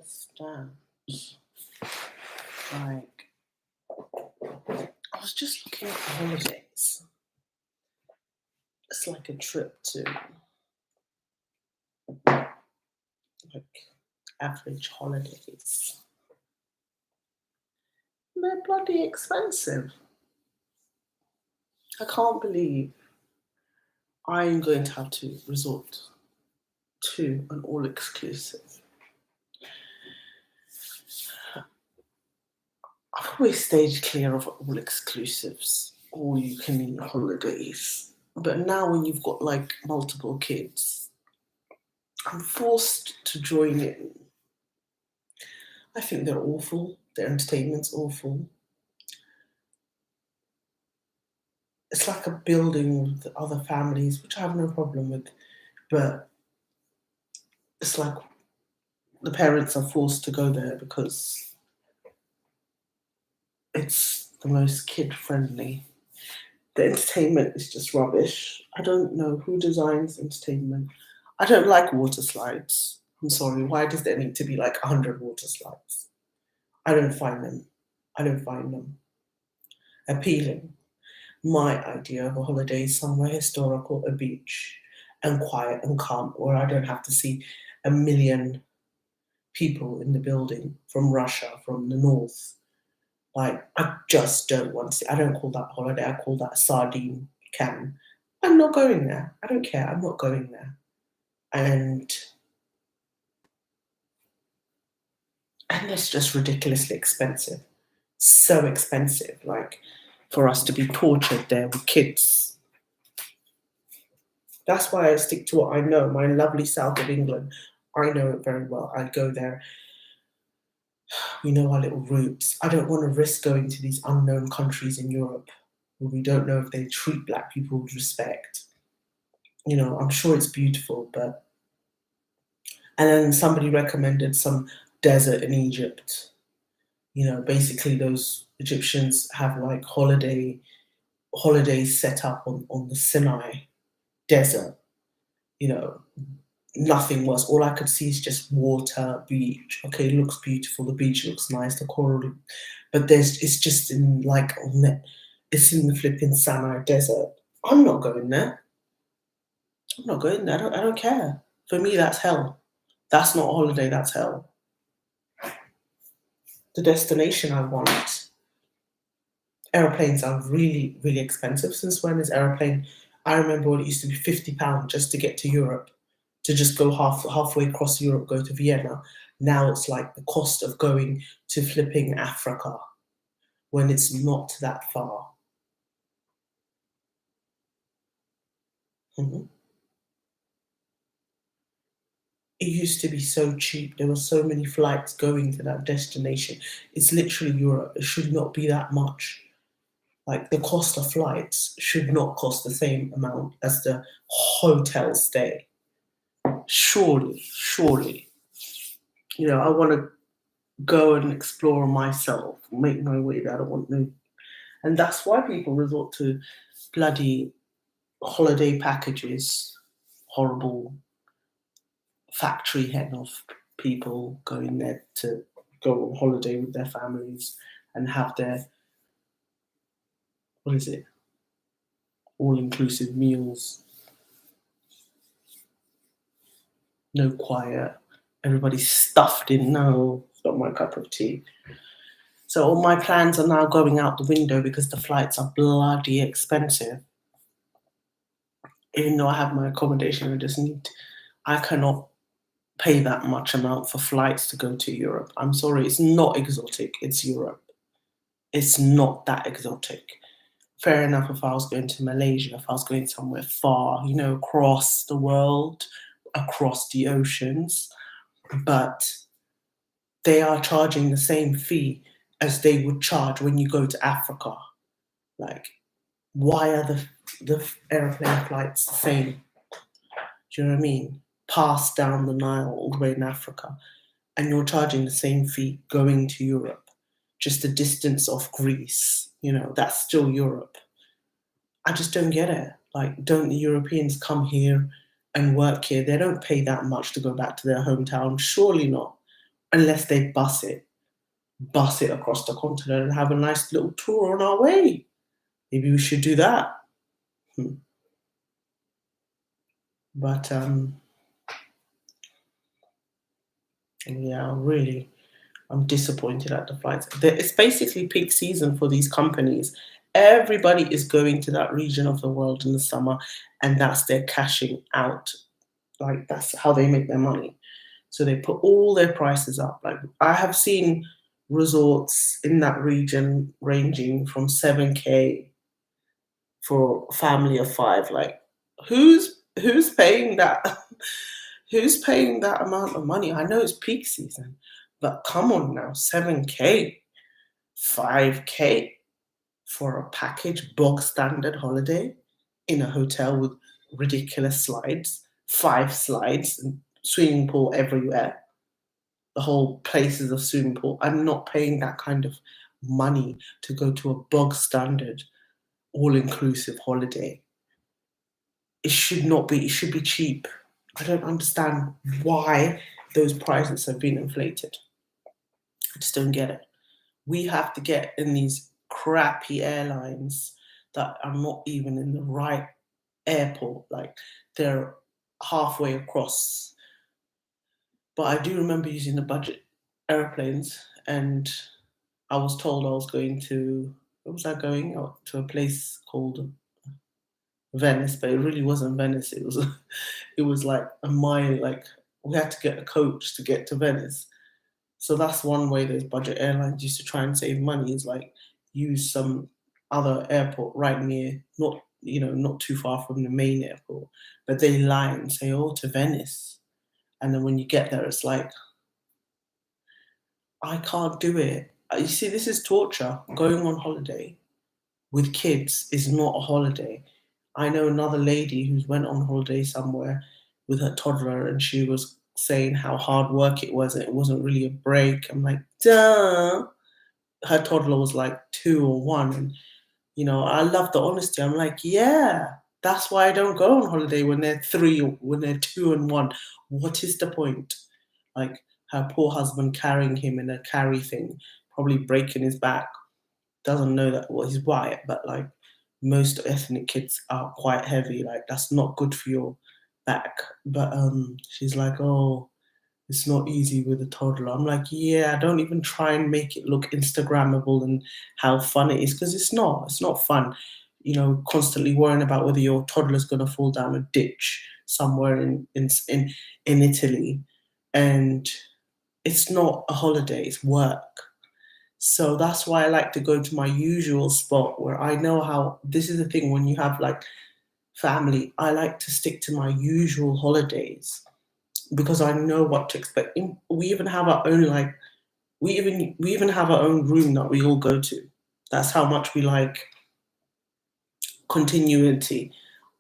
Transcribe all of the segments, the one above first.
understand. Like, I was just looking at the holidays. It's like a trip to like average holidays. They're bloody expensive. I can't believe I'm going to have to resort to an all exclusive. I've always stayed clear of all exclusives, all you can eat holidays. But now, when you've got like multiple kids, I'm forced to join in. I think they're awful. Their entertainment's awful. It's like a building with other families, which I have no problem with, but it's like the parents are forced to go there because it's the most kid friendly. The entertainment is just rubbish. I don't know who designs entertainment. I don't like water slides. I'm sorry. Why does there need to be like 100 water slides? I don't find them. I don't find them appealing. My idea of a holiday is somewhere historical, a beach, and quiet and calm, where I don't have to see a million people in the building from Russia, from the north. Like, I just don't want to see. I don't call that holiday. I call that a sardine can. I'm not going there. I don't care. I'm not going there. And it's just ridiculously expensive. So expensive. Like, for us to be tortured there with kids. That's why I stick to what I know. My lovely south of England, I know it very well. I go there. We know our little routes. I don't want to risk going to these unknown countries in Europe where we don't know if they treat black people with respect. I'm sure it's beautiful, but. And then somebody recommended some desert in Egypt. Basically those Egyptians have like holidays set up on the Sinai desert. Nothing was. All I could see is just water, beach. Okay, it looks beautiful. The beach looks nice. The coral, but it's just it's in the flipping Sinai desert. I'm not going there. I'm not going there. I don't care. For me, that's hell. That's not a holiday. That's hell. The destination I want. Aeroplanes are really, really expensive. Since when is aeroplane? I remember when it used to be £50 just to get to Europe, to just go halfway across Europe, go to Vienna. Now it's like the cost of going to flipping Africa when it's not that far. Mhm. It used to be so cheap. There were so many flights going to that destination. It's literally Europe. It should not be that much. Like, the cost of flights should not cost the same amount as the hotel stay. Surely. I want to go and explore myself, make my way there. I don't want no. And that's why people resort to bloody holiday packages, horrible factory hen of people going there to go on holiday with their families and have their, what is it, all-inclusive meals. No quiet. Everybody's stuffed in. No, it's not my cup of tea. So all my plans are now going out the window because the flights are bloody expensive. Even though I have my accommodation, I cannot pay that much amount for flights to go to Europe. I'm sorry, it's not exotic. It's Europe. It's not that exotic. Fair enough if I was going to Malaysia, if I was going somewhere far, across the world, across the oceans, but they are charging the same fee as they would charge when you go to Africa. Like, why are the airplane flights the same? Do you know what I mean? Pass down the Nile all the way in Africa, and you're charging the same fee going to Europe. Just the distance of Greece, that's still Europe. I just don't get it. Like, don't the Europeans come here and work here? They don't pay that much to go back to their hometown. Surely not. unless they bus it across the continent and have a nice little tour on our way. Maybe we should do that. Hmm. But yeah, really, I'm disappointed at the flights. It's basically peak season for these companies. Everybody is going to that region of the world in the summer, and that's their cashing out. Like that's how they make their money. So they put all their prices up. Like I have seen resorts in that region ranging from 7K for a family of five. Like who's paying that? Who's paying that amount of money? I know it's peak season, but come on now, 7K, 5K for a package, bog standard holiday in a hotel with ridiculous slides, 5 slides, and swimming pool everywhere. The whole place is a swimming pool. I'm not paying that kind of money to go to a bog standard, all inclusive holiday. It should not be, it should be cheap. I don't understand why those prices have been inflated. I just don't get it. We have to get in these crappy airlines that are not even in the right airport, like they're halfway across. But I do remember using the budget airplanes, and I was told I was going to, where was I going? Oh, to a place called Venice, but it really wasn't Venice. It was it was like a mile. Like we had to get a coach to get to Venice. So that's one way those budget airlines used to try and save money is like use some other airport right near, not not too far from the main airport, but they lie and say, "Oh, to Venice," and then when you get there, it's like I can't do it. You see, this is torture. Going on holiday with kids is not a holiday. I know another lady who's went on holiday somewhere with her toddler, and she was saying how hard work it was, and it wasn't really a break. I'm like, duh. Her toddler was like 2 or 1, and I love the honesty. I'm like, yeah, that's why I don't go on holiday when they're 3, when they're 2 and 1. What is the point? Like her poor husband carrying him in a carry thing, probably breaking his back. Doesn't know that what he's white, but like most ethnic kids are quite heavy. Like that's not good for your back. But she's like, oh, it's not easy with a toddler. I'm like, yeah, don't even try and make it look Instagrammable and how fun it is, because it's not. It's not fun. Constantly worrying about whether your toddler's gonna fall down a ditch somewhere in Italy, and it's not a holiday. It's work. So that's why I like to go to my usual spot where I know how. This is the thing when you have like family. I like to stick to my usual holidays because I know what to expect. We even have our own we even have our own room that we all go to. That's how much we like continuity.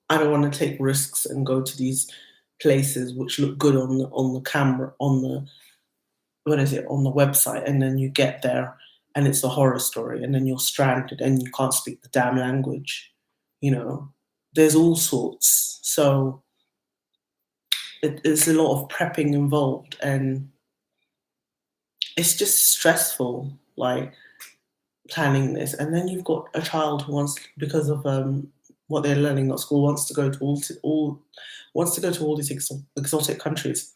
I don't want to take risks and go to these places which look good on the camera, on the what is it, on the website, and then you get there and it's a horror story, and then you're stranded and you can't speak the damn language. You know, there's all sorts. So it's a lot of prepping involved, and it's just stressful, like planning this. And then you've got a child who wants, because of what they're learning at school, wants to go to all these exotic countries.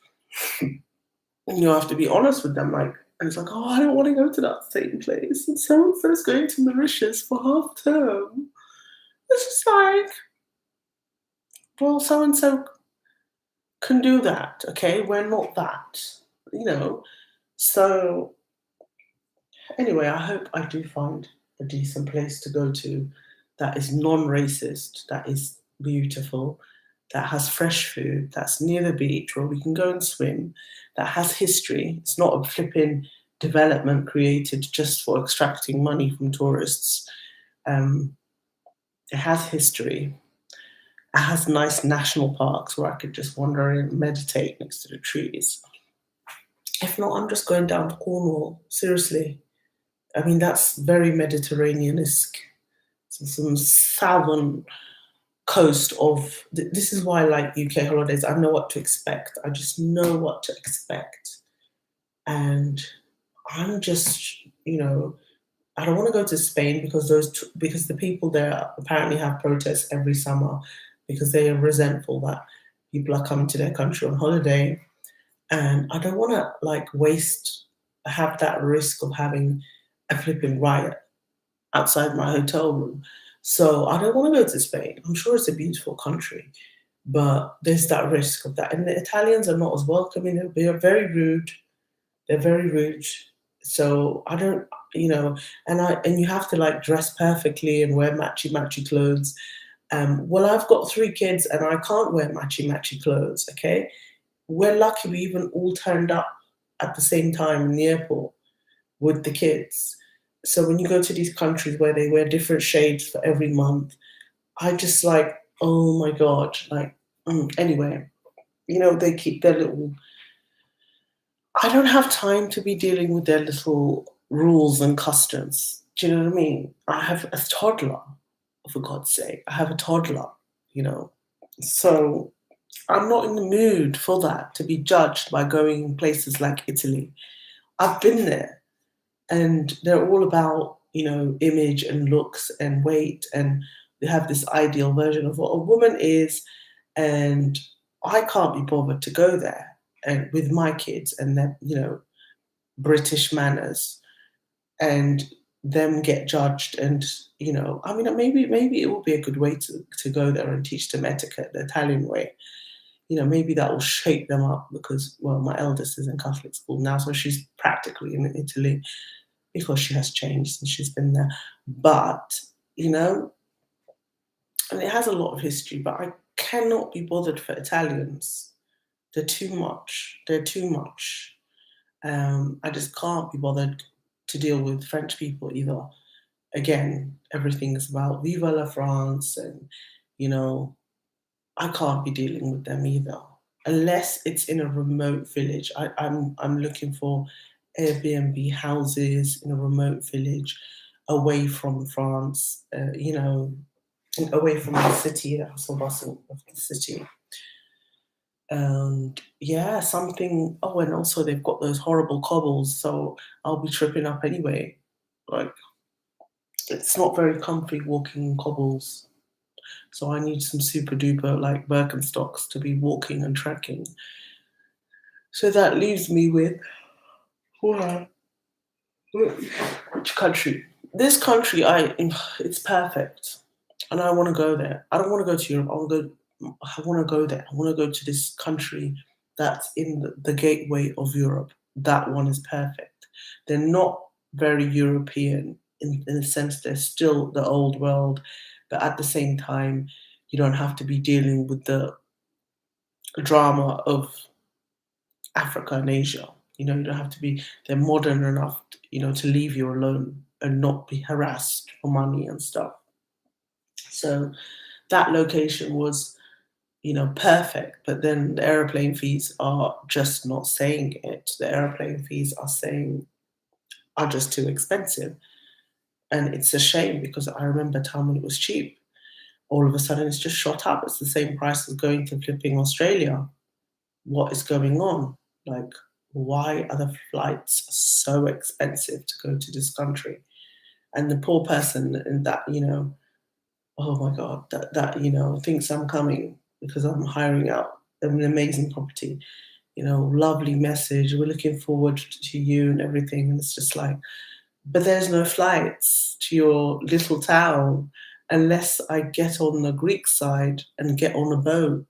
You have to be honest with them, like, and it's like, oh, I don't want to go to that same place. And so and so's going to Mauritius for half term. It's just like, well, so and so can do that, okay? We're not that, you know. So anyway, I hope I do find a decent place to go to that is non-racist, that is beautiful, that has fresh food, that's near the beach where we can go and swim, that has history. It's not a flipping development created just for extracting money from tourists. Um, it has history. It has nice national parks where I could just wander in and meditate next to the trees. If not, I'm just going down to Cornwall. Seriously. I mean, that's very Mediterranean-esque. Some southern coast of. This is why I like UK holidays. I know what to expect. I just know what to expect. And I'm just, I don't want to go to Spain because because the people there apparently have protests every summer because they are resentful that people are coming to their country on holiday, and I don't want to like have that risk of having a flipping riot outside my hotel room. So I don't want to go to Spain. I'm sure it's a beautiful country, but there's that risk of that. And the Italians are not as welcoming. They're very rude. They're very rude. So I don't, and you have to like dress perfectly and wear matchy matchy clothes. Well, I've got 3 kids and I can't wear matchy matchy clothes. Okay, we're lucky we even all turned up at the same time in the airport with the kids. So when you go to these countries where they wear different shades for every month, I just like, oh my god, like anyway, they keep their little. I don't have time to be dealing with their little rules and customs. Do you know what I mean? I have a toddler, for God's sake. I have a toddler, you know. So I'm not in the mood for that to be judged by going places like Italy. I've been there and they're all about, image and looks and weight, and they have this ideal version of what a woman is, and I can't be bothered to go there and with my kids and their, British manners and them get judged. And I mean, maybe it will be a good way to go there and teach them etiquette the Italian way. Maybe that will shape them up because, well, my eldest is in Catholic school now, so she's practically in Italy because she has changed and she's been there. But, and it has a lot of history, but I cannot be bothered for Italians. They're too much. They're too much. I just can't be bothered to deal with French people either. Again, everything is about Viva la France, and you know, I can't be dealing with them either. Unless it's in a remote village. I'm looking for Airbnb houses in a remote village away from France, away from the city, the hustle bustle of the city. And yeah, something. Oh, and also they've got those horrible cobbles, so I'll be tripping up anyway. Like, it's not very comfy walking in cobbles. So I need some super duper like Birkenstocks to be walking and trekking. So that leaves me with wow, which country? This country, it's perfect, and I want to go there. I don't want to go to Europe. I want to go there. I want to go to this country that's in the gateway of Europe. That one is perfect. They're not very European in the sense they're still the old world, but at the same time, you don't have to be dealing with the drama of Africa and Asia. You don't have to be, they're modern enough, to leave you alone and not be harassed for money and stuff. So that location was, perfect. But then the airplane fees are just not saying it. The airplane fees are just too expensive. And it's a shame because I remember a time when it was cheap. All of a sudden it's just shot up. It's the same price as going to flipping Australia. What is going on? Like, why are the flights so expensive to go to this country? And the poor person in that, oh my God, that thinks I'm coming because I'm hiring out an amazing property, lovely message. We're looking forward to you and everything. And it's just like, but there's no flights to your little town unless I get on the Greek side and get on a boat,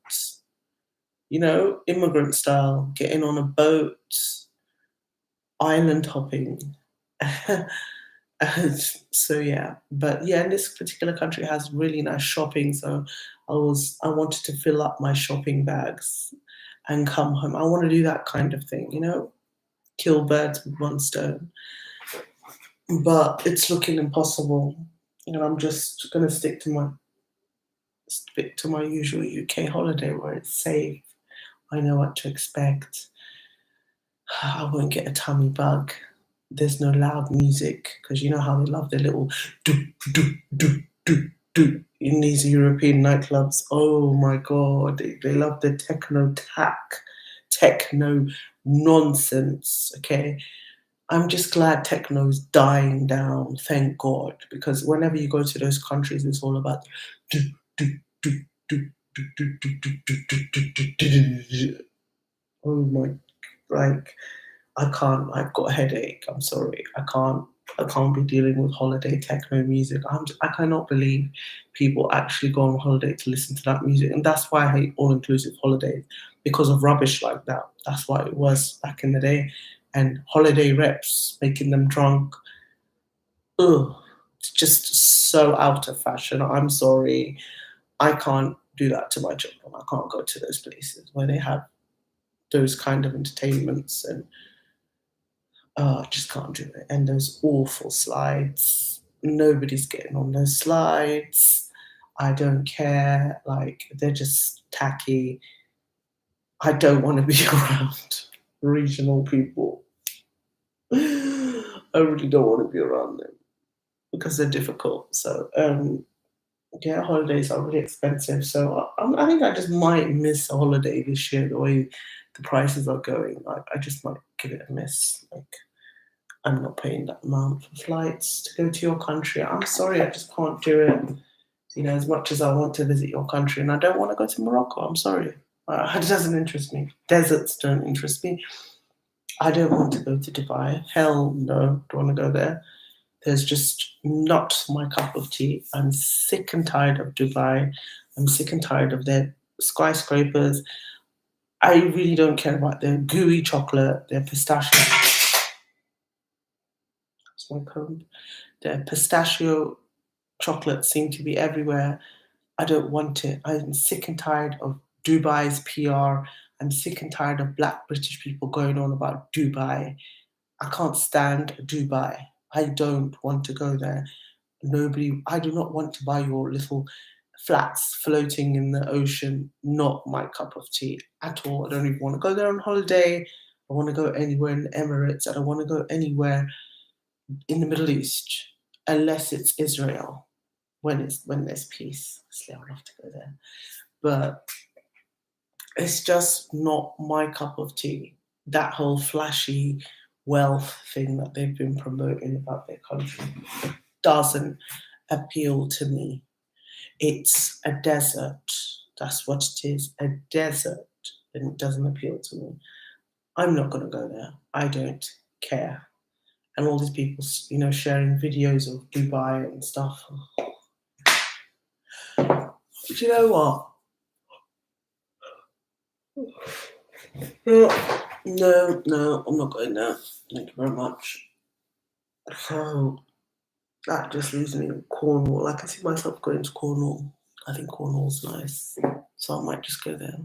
immigrant style, getting on a boat, island hopping. So yeah, but yeah, and this particular country has really nice shopping. So I wanted to fill up my shopping bags and come home. I want to do that kind of thing, kill birds with one stone. But it's looking impossible. I'm just gonna stick to my usual UK holiday where it's safe. I know what to expect. I won't get a tummy bug. There's no loud music because you know how they love their little do do do do do in these European nightclubs. Oh my god, they love the techno nonsense, okay? I'm just glad techno's dying down, thank God, because whenever you go to those countries, it's all about do, do, do, do, do, do, do, do, do, do, do, do, do. Oh my, like, I can't, I've got a headache, I'm sorry, I can't be dealing with holiday techno music. I cannot believe people actually go on holiday to listen to that music, and that's why I hate all-inclusive holidays, because of rubbish like that. That's what it was back in the day, and holiday reps making them drunk. Ugh, it's just so out of fashion. I'm sorry, I can't do that to my children. I can't go to those places where they have those kind of entertainments, and I just can't do it. And those awful slides. Nobody's getting on those slides. I don't care. Like, they're just tacky. I don't want to be around regional people. I really don't want to be around them because they're difficult. So, yeah, holidays are really expensive. So I think I just might miss a holiday this year. The way the prices are going, I just might give it a miss. Like, I'm not paying that amount for flights to go to your country. I'm sorry, I just can't do it. You know, as much as I want to visit your country, and I don't want to go to Morocco. I'm sorry, it doesn't interest me. Deserts don't interest me. I don't want to go to Dubai. Hell no, don't want to go there. There's just not my cup of tea. I'm sick and tired of Dubai. I'm sick and tired of their skyscrapers. I really don't care about their gooey chocolate, their pistachio. That's my comb. Their pistachio chocolates seem to be everywhere. I don't want it. I'm sick and tired of Dubai's PR. I'm sick and tired of black British people going on about Dubai. I can't stand Dubai. I don't want to go there. I do not want to buy your little flats floating in the ocean. Not my cup of tea at all. I don't even want to go there on holiday. I want to go anywhere in the Emirates. I don't want to go anywhere in the Middle East unless it's Israel when there's peace. Obviously, I would have to go there, but it's just not my cup of tea. That whole flashy wealth thing that they've been promoting about their country doesn't appeal to me. It's a desert. That's what it is, a desert, and it doesn't appeal to me. I'm not going to go there. I don't care. And all these people, you know, sharing videos of Dubai and stuff. Do you know what? No, I'm not going there. Thank you very much. So that just leaves me in Cornwall. I can see myself going to Cornwall. I think Cornwall's nice. So I might just go there.